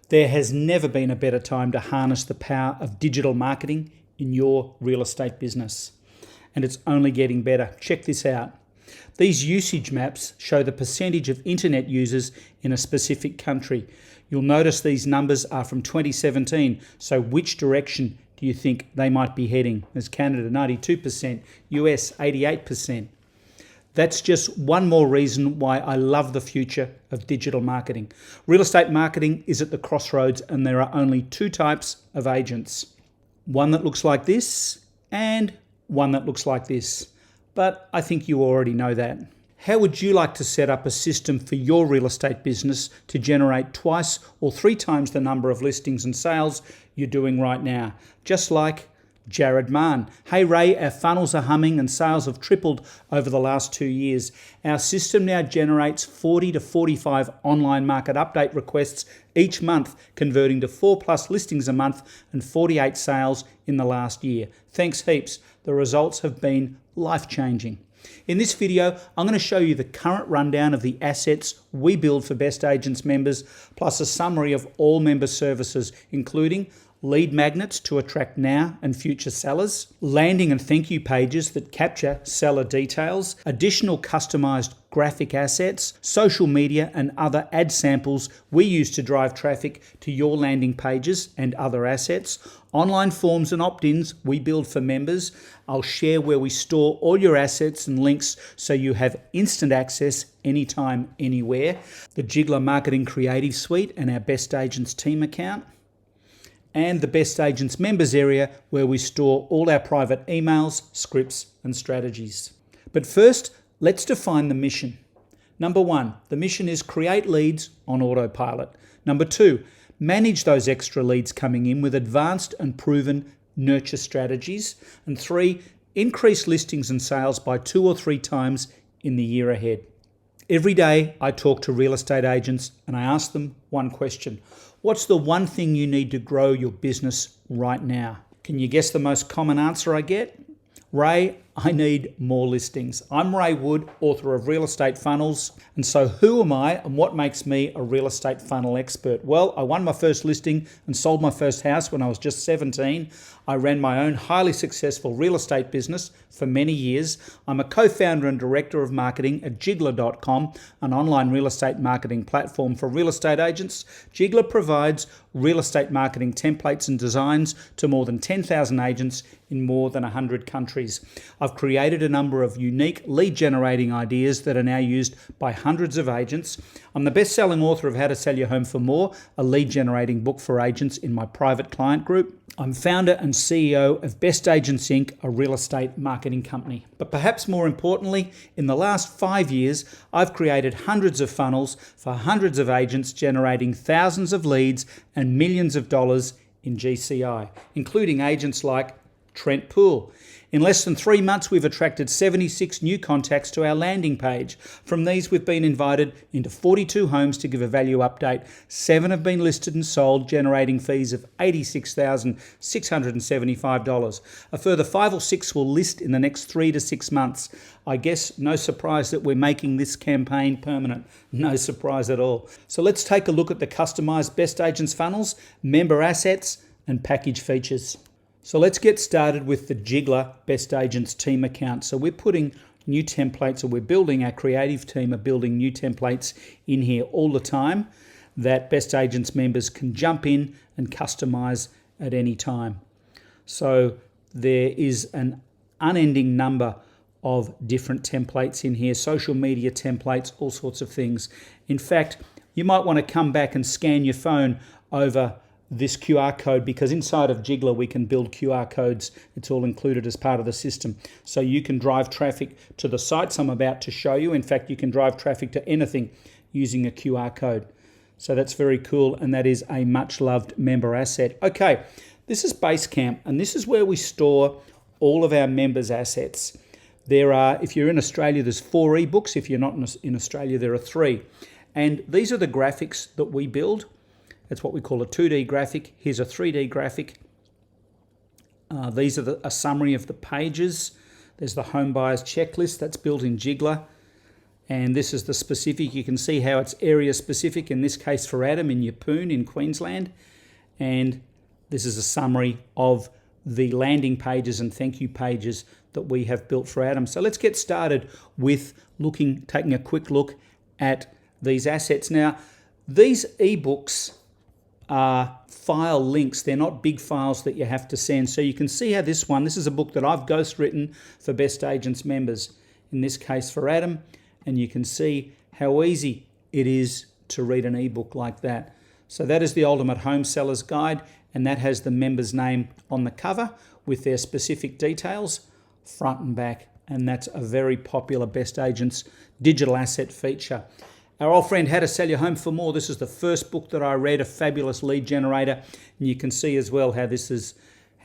There has never been a better time to harness the power of digital marketing in your real estate business. And it's only getting better. Check this out. These usage maps show the percentage of internet users in a specific country. You'll notice these numbers are from 2017. So which direction do you think they might be heading? There's Canada 92%, US 88%. That's just one more reason why I love the future of digital marketing. Real estate marketing is at the crossroads, and there are only two types of agents. One that looks like this and one that looks like this. But I think you already know that. How would you like to set up a system for your real estate business to generate twice or three times the number of listings and sales you're doing right now? Just like Jared Mann. Hey Ray, our funnels are humming and sales have tripled over the last 2 years. Our system now generates 40 to 45 online market update requests each month, converting to 4+ listings a month and 48 sales in the last year. Thanks heaps. The results have been life-changing. In this video, I'm going to show you the current rundown of the assets we build for Best Agents members, plus a summary of all member services, including lead magnets to attract now and future sellers, landing and thank you pages that capture seller details, additional customized graphic assets, social media and other ad samples we use to drive traffic to your landing pages and other assets, online forms and opt-ins we build for members. I'll share where we store all your assets and links so you have instant access anytime, anywhere, the Jiggler Marketing Creative Suite and our Best Agents team account, and the Best Agents members area where we store all our private emails, scripts and strategies. But first, let's define the mission. Number 1, the mission is create leads on autopilot. Number 2, manage those extra leads coming in with advanced and proven nurture strategies. And 3, increase listings and sales by 2 or 3 times in the year ahead. Every day I talk to real estate agents and I ask them one question. What's the one thing you need to grow your business right now? Can you guess the most common answer I get? Ray, I need more listings. I'm Ray Wood, author of Real Estate Funnels. And so who am I and what makes me a real estate funnel expert? Well, I won my first listing and sold my first house when I was just 17. I ran my own highly successful real estate business for many years. I'm a co-founder and director of marketing at Jiggler.com, an online real estate marketing platform for real estate agents. Jiggler provides real estate marketing templates and designs to more than 10,000 agents in more than 100 countries. I've created a number of unique lead generating ideas that are now used by hundreds of agents. I'm the best-selling author of How to Sell Your Home for More, a lead generating book for agents in my private client group. I'm founder and CEO of Best Agents Inc., a real estate marketing company. But perhaps more importantly, in the last 5 years, I've created hundreds of funnels for hundreds of agents, generating thousands of leads and millions of dollars in GCI, including agents like Trent Poole. In less than 3 months, we've attracted 76 new contacts to our landing page. From these, we've been invited into 42 homes to give a value update. 7 have been listed and sold, generating fees of $86,675. A further 5 or 6 will list in the next 3 to 6 months. I guess no surprise that we're making this campaign permanent. No surprise at all. So let's take a look at the customized Best Agents funnels, member assets, and package features. So let's get started with the Jiggler Best Agents team account. So we're putting new templates, or we're building, our creative team are building new templates in here all the time that Best Agents members can jump in and customize at any time. So there is an unending number of different templates in here, social media templates, all sorts of things. In fact, you might want to come back and scan your phone over this QR code, because inside of Jiggler we can build QR codes. It's all included as part of the system. So you can drive traffic to the sites I'm about to show you. In fact, you can drive traffic to anything using a QR code. So that's very cool, and that is a much loved member asset. Okay, this is Basecamp, and this is where we store all of our members' assets. There are, if you're in Australia, there's 4 ebooks. If you're not in Australia, there are 3. And these are the graphics that we build. That's what we call a 2D graphic. Here's a 3D graphic. These are a summary of the pages. There's the home buyers checklist that's built in Jiggler. And this is the specific. You can see how it's area specific, in this case for Adam in Yeppoon in Queensland. And this is a summary of the landing pages and thank you pages that we have built for Adam. So let's get started with taking a quick look at these assets. Now, these ebooks are file links. They're not big files that you have to send. So you can see how this is a book that I've ghostwritten for Best Agents members, in this case for Adam. And you can see how easy it is to read an ebook like that. So that is the Ultimate Home Seller's Guide, and that has the member's name on the cover with their specific details, front and back. And that's a very popular Best Agents digital asset feature. Our old friend How to Sell Your Home for More. This is the first book that I read, a fabulous lead generator. And you can see as well how this is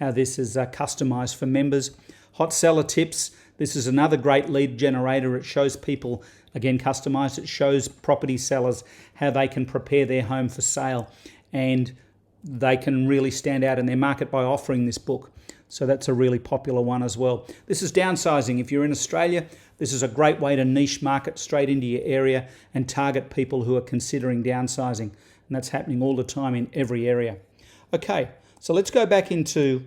customized for members. Hot Seller Tips. This is another great lead generator. It shows people, again, customized. It shows property sellers how they can prepare their home for sale, and they can really stand out in their market by offering this book. So that's a really popular one as well. This is Downsizing. If you're in Australia, this is a great way to niche market straight into your area and target people who are considering downsizing. And that's happening all the time in every area. Okay, so let's go back into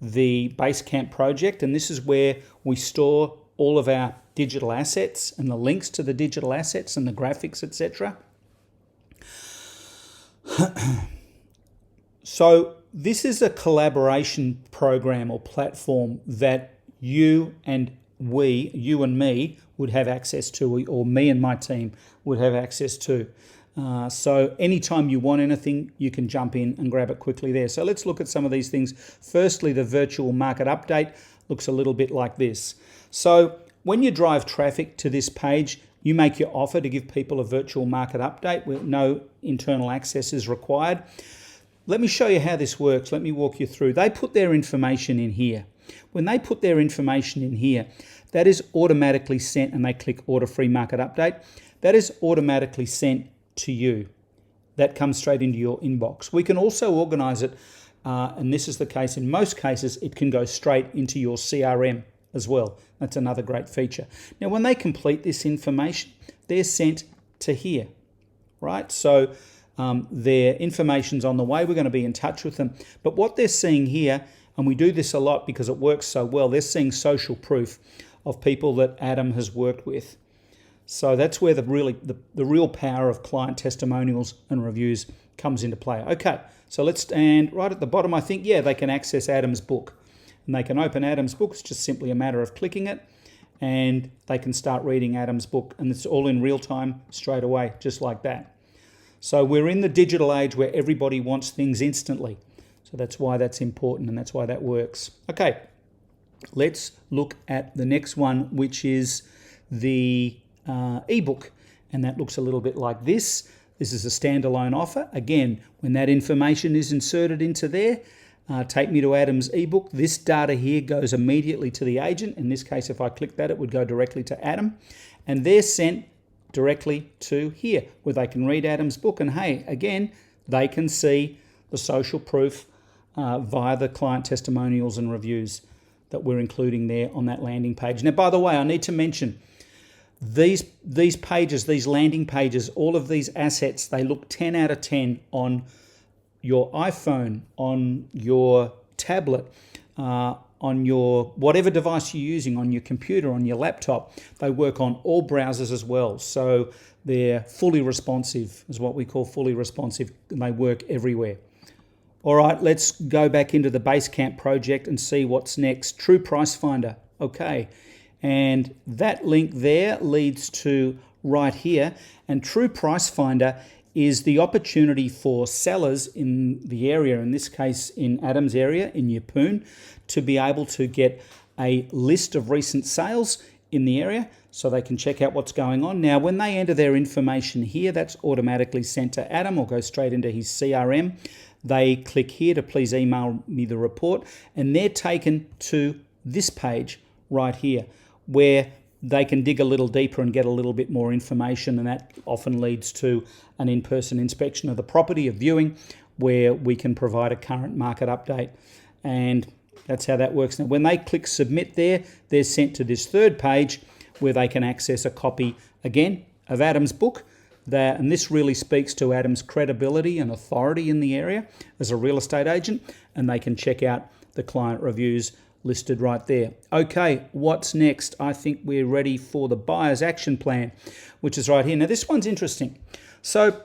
the Basecamp project, and this is where we store all of our digital assets and the links to the digital assets and the graphics, etc. So this is a collaboration program or platform that you and me would have access to, or me and my team would have access to. So anytime you want anything, you can jump in and grab it quickly there. So let's look at some of these things. Firstly, the virtual market update looks a little bit like this. So when you drive traffic to this page, you make your offer to give people a virtual market update where no internal access is required. Let me show you how this works. Let me walk you through. They put their information in here. When they put their information in here, that is automatically sent, and they click Order Free Market Update. That is automatically sent to you. That comes straight into your inbox. We can also organize it, and this is the case in most cases, it can go straight into your CRM as well. That's another great feature. Now, when they complete this information, they're sent to here, right? So their information's on the way. We're going to be in touch with them. But what they're seeing here, and we do this a lot because it works so well, they're seeing social proof of people that Adam has worked with. So that's where the real power of client testimonials and reviews comes into play. Okay, so let's stand right at the bottom. I think, yeah, they can access Adam's book. And they can open Adam's book. It's just simply a matter of clicking it, and they can start reading Adam's book. And it's all in real time straight away, just like that. So we're in the digital age where everybody wants things instantly. So that's why that's important, and that's why that works. Okay, let's look at the next one, which is the ebook, and that looks a little bit like this. This is a standalone offer. Again, when that information is inserted into there, take me to Adam's ebook. This data here goes immediately to the agent. In this case, if I click that, it would go directly to Adam, and they're sent directly to here where they can read Adam's book. And hey, again, they can see the social proof via the client testimonials and reviews that we're including there on that landing page. Now, by the way, I need to mention these pages, these landing pages, all of these assets, they look 10 out of 10 on your iPhone, on your tablet, on your whatever device you're using, on your computer, on your laptop. They work on all browsers as well. So they're fully responsive, is what we call fully responsive, and they work everywhere. All right, let's go back into the Basecamp project and see what's next. True Price Finder. Okay, and that link there leads to right here. And True Price Finder is the opportunity for sellers in the area, in this case in Adam's area, in Yeppoon, to be able to get a list of recent sales in the area so they can check out what's going on. Now, when they enter their information here, that's automatically sent to Adam or goes straight into his CRM. They click here to please email me the report, and they're taken to this page right here where they can dig a little deeper and get a little bit more information, and that often leads to an in-person inspection of the property, a viewing, where we can provide a current market update. And that's how that works. Now, when they click submit there, they're sent to this third page where they can access a copy, again, of Adam's book. And this really speaks to Adam's credibility and authority in the area as a real estate agent, and they can check out the client reviews listed right there. Okay, what's next? I think we're ready for the buyer's action plan, which is right here. Now, this one's interesting. So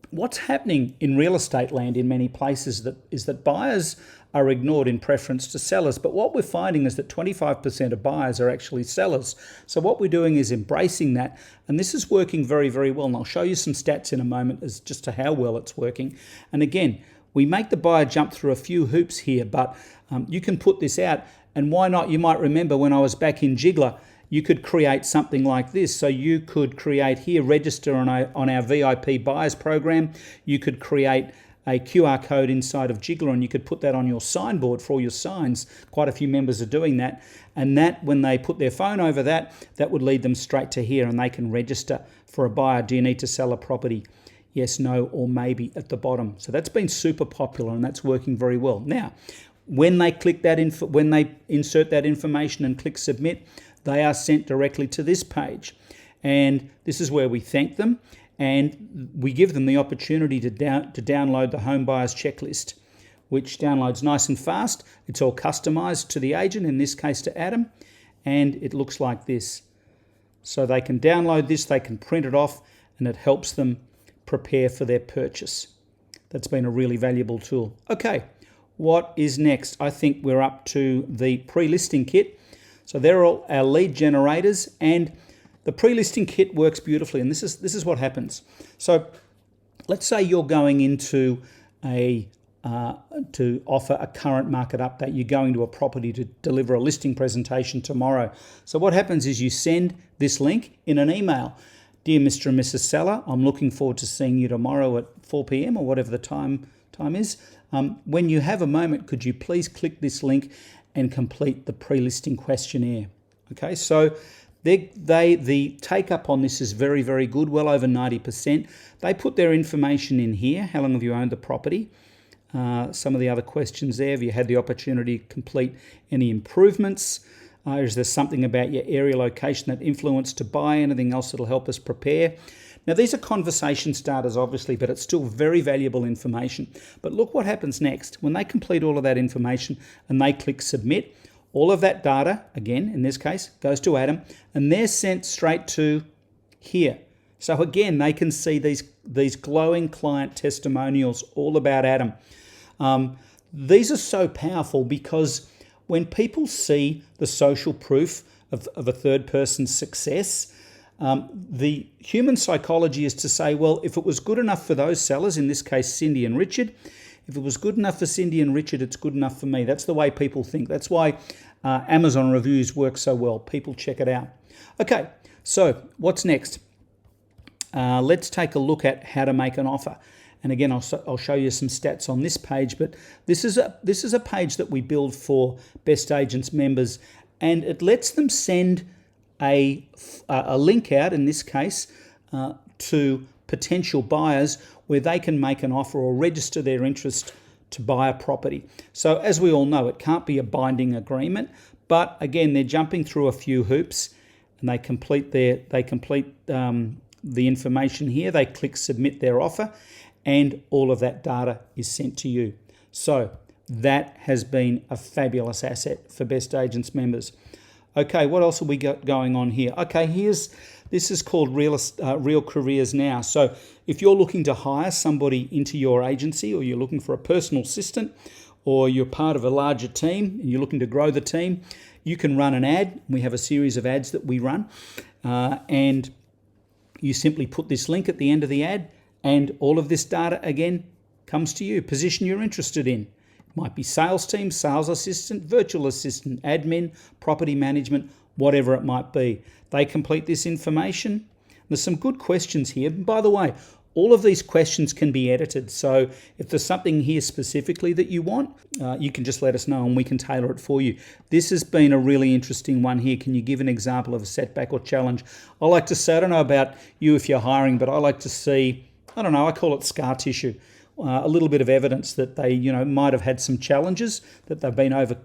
what's happening in real estate land in many places is that buyers are ignored in preference to sellers. But what we're finding is that 25% of buyers are actually sellers. So what we're doing is embracing that. And this is working very, very well. And I'll show you some stats in a moment as just to how well it's working. And again, we make the buyer jump through a few hoops here, but you can put this out. And why not? You might remember when I was back in Jiggler, you could create something like this. So you could create here, register on our VIP buyers program. You could create a QR code inside of Jiggler, and you could put that on your signboard for all your signs. Quite a few members are doing that. And that, when they put their phone over that would lead them straight to here, and they can register for a buyer. Do you need to sell a property? Yes, no, or maybe at the bottom. So that's been super popular, and that's working very well. Now, when they click that when they insert that information and click submit, they are sent directly to this page. And this is where we thank them, and we give them the opportunity to download the home buyers checklist, which downloads nice and fast. It's all customized to the agent, in this case to Adam, and it looks like this. So they can download this, they can print it off, and it helps them prepare for their purchase. That's been a really valuable tool. Okay, what is next? I think we're up to the pre-listing kit. So they're all our lead generators, and the pre-listing kit works beautifully, and this is what happens. So let's say you're going into to offer a current market update. You're going to a property to deliver a listing presentation tomorrow. So what happens is you send this link in an email. Dear Mr. and Mrs. Seller, I'm looking forward to seeing you tomorrow at 4 p.m. or whatever the time is. When you have a moment, could you please click this link and complete the pre-listing questionnaire? Okay, so the take-up on this is very, very good, well over 90%. They put their information in here. How long have you owned the property? Some of the other questions there. Have you had the opportunity to complete any improvements? Is there something about your area location that influenced to buy? Anything else that'll help us prepare? Now, these are conversation starters, obviously, but it's still very valuable information. But look what happens next. When they complete all of that information and they click submit, all of that data, again, in this case, goes to Adam, and they're sent straight to here. So again, they can see these glowing client testimonials all about Adam. These are so powerful because when people see the social proof of a third person's success, the human psychology is to say, well, if it was good enough for those sellers, in this case, Cindy and Richard, if it was good enough for Cindy and Richard, it's good enough for me. That's the way people think. That's why Amazon reviews work so well. People check it out. Okay, so what's next? Let's take a look at how to make an offer. And again, I'll show you some stats on this page, but this is a page that we build for Best Agents members, and it lets them send a link out, in this case, to potential buyers where they can make an offer or register their interest to buy a property. So as we all know, it can't be a binding agreement, but again, they're jumping through a few hoops, and they complete the information here. They click submit their offer, and all of that data is sent to you. So that has been a fabulous asset for Best Agents members. Okay, what else have we got going on here? Okay, this is called Real Careers Now. So if you're looking to hire somebody into your agency, or you're looking for a personal assistant, or you're part of a larger team and you're looking to grow the team, you can run an ad. We have a series of ads that we run, and you simply put this link at the end of the ad, and all of this data, again, comes to you. Position you're interested in. It might be sales team, sales assistant, virtual assistant, admin, property management, whatever it might be. They complete this information. There's some good questions here. By the way, all of these questions can be edited. So if there's something here specifically that you want, you can just let us know and we can tailor it for you. This has been a really interesting one here. Can you give an example of a setback or challenge? I like to say, I don't know about you if you're hiring, but I like to see, I don't know, I call it scar tissue. A little bit of evidence that they, might have had some challenges that they've been able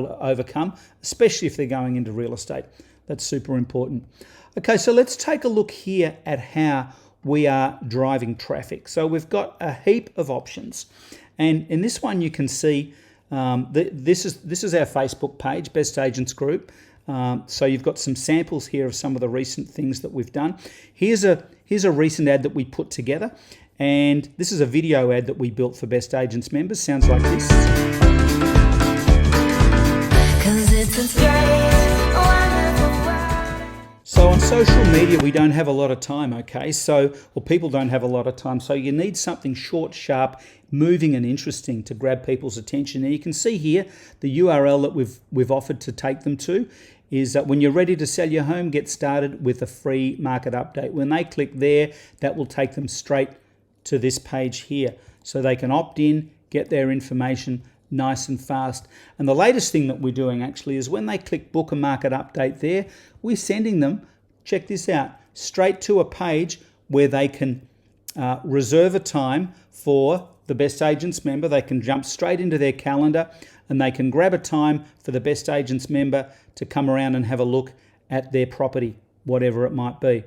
to overcome, especially if they're going into real estate. That's super important. Okay, so let's take a look here at how we are driving traffic. So we've got a heap of options. And in this one, you can see this is our Facebook page, Best Agents Group. So you've got some samples here of some of the recent things that we've done. Here's a recent ad that we put together. And this is a video ad that we built for Best Agents members. Sounds like this. 'Cause it's a great, wonderful world. So on social media, we don't have a lot of time, okay? Or people don't have a lot of time. So you need something short, sharp, moving and interesting to grab people's attention. And you can see here the URL that we've offered to take them to is that when you're ready to sell your home, get started with a free market update. When they click there, that will take them straight to this page here. So they can opt in, get their information nice and fast. And the latest thing that we're doing actually is when they click book a market update there, we're sending them, check this out, straight to a page where they can reserve a time for the Best Agents member. They can jump straight into their calendar and they can grab a time for the Best Agents member to come around and have a look at their property, whatever it might be.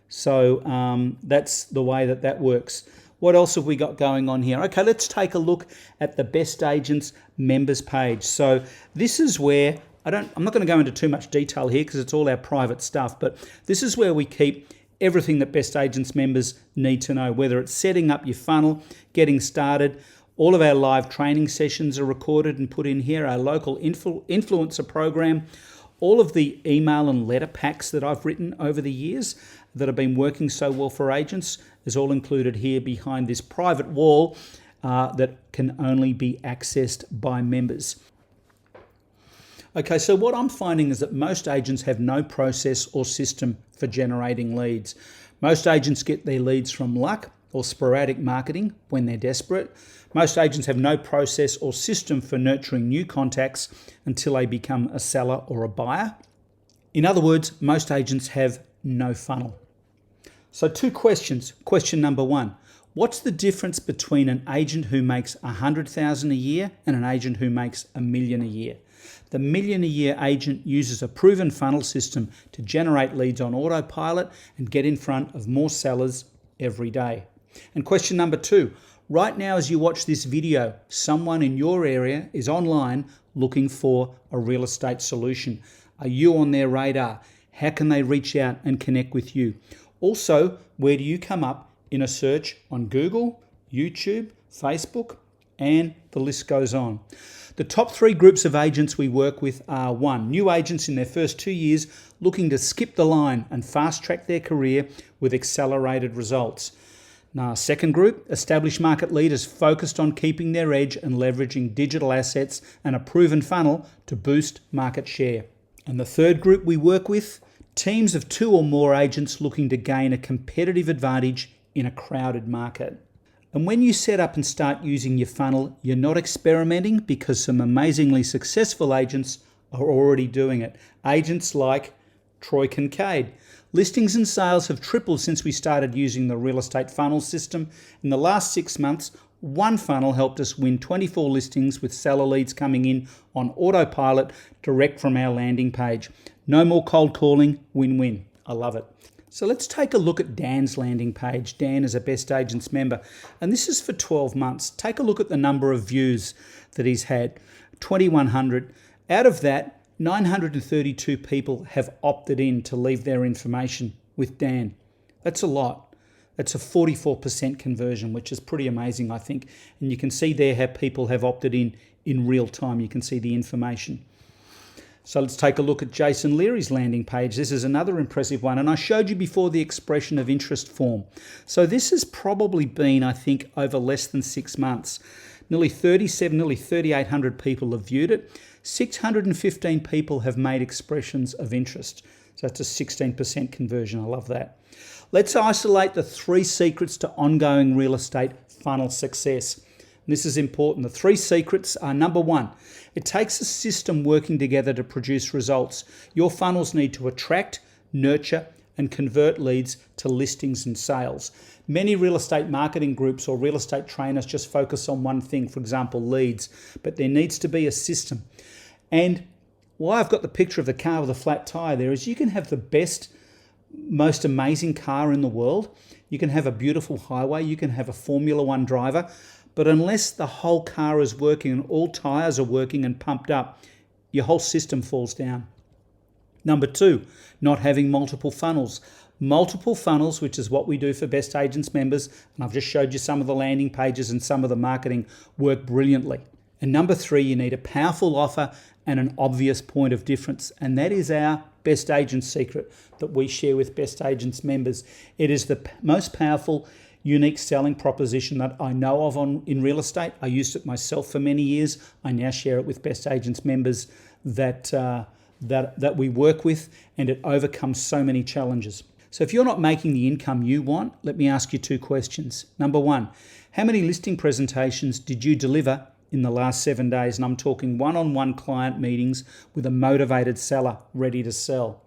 So that's the way that works. What else have we got going on here? Okay, let's take a look at the Best Agents members page. So this is where, I'm not going to go into too much detail here because it's all our private stuff, but this is where we keep everything that Best Agents members need to know, whether it's setting up your funnel, getting started. All of our live training sessions are recorded and put in here, our local influencer program, all of the email and letter packs that I've written over the years that have been working so well for agents is all included here behind this private wall that can only be accessed by members. Okay, so what I'm finding is that most agents have no process or system for generating leads. Most agents get their leads from luck or sporadic marketing when they're desperate. Most agents have no process or system for nurturing new contacts until they become a seller or a buyer. In other words, most agents have no funnel. So 2 questions. Question number 1, what's the difference between an agent who makes $100,000 a year and an agent who makes $1 million a year? The $1 million a year agent uses a proven funnel system to generate leads on autopilot and get in front of more sellers every day. And question number 2, right now as you watch this video, someone in your area is online looking for a real estate solution. Are you on their radar? How can they reach out and connect with you? Also, where do you come up in a search on Google, YouTube, Facebook, and the list goes on. The top 3 groups of agents we work with are 1, new agents in their first 2 years looking to skip the line and fast track their career with accelerated results. Now, second group, established market leaders focused on keeping their edge and leveraging digital assets and a proven funnel to boost market share. And the third group we work with, teams of 2 or more agents looking to gain a competitive advantage in a crowded market. And when you set up and start using your funnel, you're not experimenting because some amazingly successful agents are already doing it. Agents like Troy Kincaid. Listings and sales have tripled since we started using the real estate funnel system. In the last 6 months, one funnel helped us win 24 listings with seller leads coming in on autopilot direct from our landing page. No more cold calling, win-win. I love it. So let's take a look at Dan's landing page. Dan is a Best Agents member, and this is for 12 months. Take a look at the number of views that he's had, 2,100. Out of that, 932 people have opted in to leave their information with Dan. That's a lot. That's a 44% conversion, which is pretty amazing, I think. And you can see there how people have opted in real time. You can see the information. So let's take a look at Jason Leary's landing page. This is another impressive one. And I showed you before the expression of interest form. So this has probably been, I think, over less than 6 months. Nearly 3,800 people have viewed it. 615 people have made expressions of interest. So that's a 16% conversion. I love that. Let's isolate the 3 secrets to ongoing real estate funnel success. This is important. The 3 secrets are: number 1, it takes a system working together to produce results. Your funnels need to attract, nurture, and convert leads to listings and sales. Many real estate marketing groups or real estate trainers just focus on one thing, for example, leads, but there needs to be a system. And Why I've got the picture of the car with a flat tire there is you can have the best, most amazing car in the world. You can have a beautiful highway. You can have a Formula One driver. But unless the whole car is working and all tires are working and pumped up, your whole system falls down. Number 2, not having multiple funnels. Multiple funnels, which is what we do for Best Agents members, and I've just showed you some of the landing pages and some of the marketing, work brilliantly. And number 3, you need a powerful offer and an obvious point of difference. And that is our Best Agents secret that we share with Best Agents members. It is the most powerful, unique selling proposition that I know of in real estate. I used it myself for many years. I now share it with Best Agents members that we work with, and it overcomes so many challenges. So if you're not making the income you want, let me ask you 2 questions. Number 1, how many listing presentations did you deliver in the last 7 days? And I'm talking one-on-one client meetings with a motivated seller ready to sell.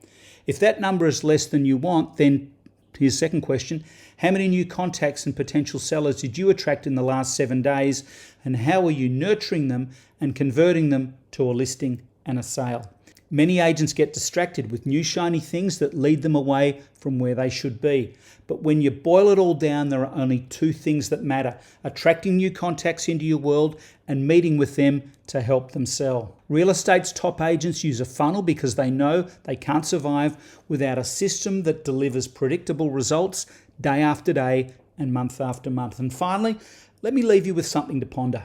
If that number is less than you want, then here's the second question. How many new contacts and potential sellers did you attract in the last 7 days? And how are you nurturing them and converting them to a listing and a sale? Many agents get distracted with new shiny things that lead them away from where they should be. But when you boil it all down, there are only 2 things that matter: attracting new contacts into your world and meeting with them to help them sell. Real estate's top agents use a funnel because they know they can't survive without a system that delivers predictable results day after day and month after month. And finally, let me leave you with something to ponder.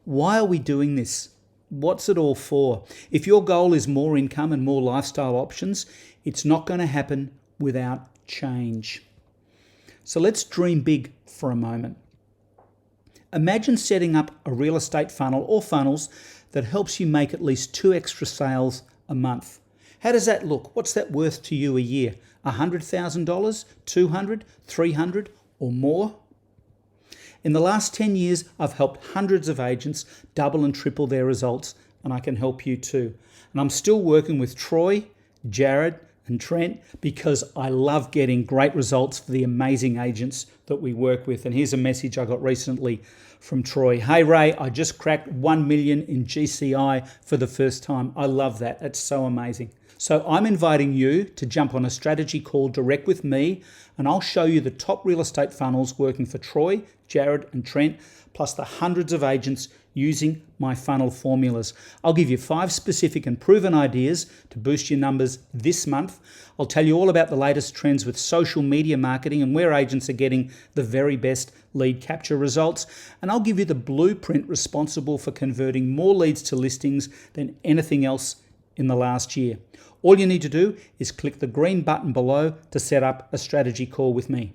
Why are we doing this? What's it all for? If your goal is more income and more lifestyle options, it's not going to happen without change. So let's dream big for a moment. Imagine setting up a real estate funnel or funnels that helps you make at least 2 extra sales a month. How does that look? What's that worth to you a year? $100,000, $200,000, $300,000 or more? In the last 10 years, I've helped hundreds of agents double and triple their results, and I can help you too. And I'm still working with Troy, Jared, and Trent because I love getting great results for the amazing agents that we work with. And here's a message I got recently from Troy. Hey Ray, I just cracked 1 million in GCI for the first time. I love that. It's so amazing. So I'm inviting you to jump on a strategy call direct with me, and I'll show you the top real estate funnels working for Troy, Jared, and Trent, plus the hundreds of agents using my funnel formulas. I'll give you 5 specific and proven ideas to boost your numbers this month. I'll tell you all about the latest trends with social media marketing and where agents are getting the very best lead capture results. And I'll give you the blueprint responsible for converting more leads to listings than anything else in the last year. All you need to do is click the green button below to set up a strategy call with me.